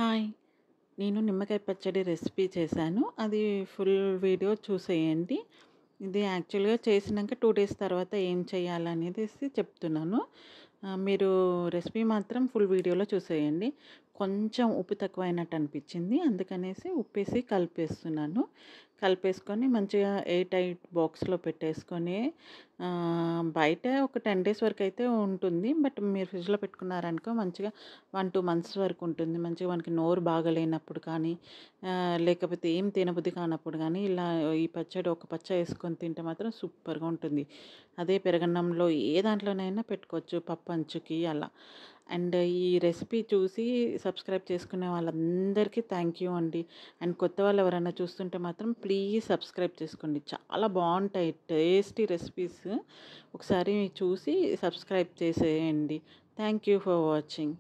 Hi! నేను నిమ్మకాయ పచ్చడి రెసిపీ చేశాను. అది ఫుల్ వీడియో చూసేయండి. ఇది యాక్చువల్‌గా చేసినంక 2 డేస్ తర్వాత ఏం చేయాలనేదేసి చెప్తున్నాను. మీరు రెసిపీ మాత్రం ఫుల్ వీడియోలో చూసేయండి. కొంచెం ఉప్పు తక్కువైనట్టు అనిపించింది. అందుకనేసి ఉప్పేసి కలిపేస్తున్నాను. కలిపేసుకొని మంచిగా ఎయిర్ టైట్ బాక్స్‌లో పెట్టేసుకొని బయట ఒక 10 డేస్ వరకైతే ఉంటుంది. బట్ మీరు ఫ్రిడ్జ్‌లో పెట్టుకున్నారనుకో మంచిగా 1, 2 మంత్స్ వరకు ఉంటుంది. మంచిగా మనకి నోరు బాగాలేనప్పుడు కానీ, లేకపోతే ఏం తినబుద్ధి కానప్పుడు గానీ, ఇలా ఈ పచ్చడి ఒక పచ్చ ఏసుకొని తింటే మాత్రం సూపర్‌గా ఉంటుంది. అదే పెరగన్నంలో ఏ దాంట్లోనైనా పెట్టుకోవచ్చు. పప్పు అంచుకి అలా. అండ్ ఈ రెసిపీ చూసి సబ్స్క్రైబ్ చేసుకునే వాళ్ళందరికీ థ్యాంక్ యూ అండి. అండ్ కొత్త వాళ్ళు ఎవరైనా చూస్తుంటే మాత్రం ప్లీజ్ సబ్స్క్రైబ్ చేసుకోండి. చాలా బావుంటాయి టేస్టీ రెసిపీస్. ఒకసారి చూసి సబ్స్క్రైబ్ చేసేయండి. Thank you for watching.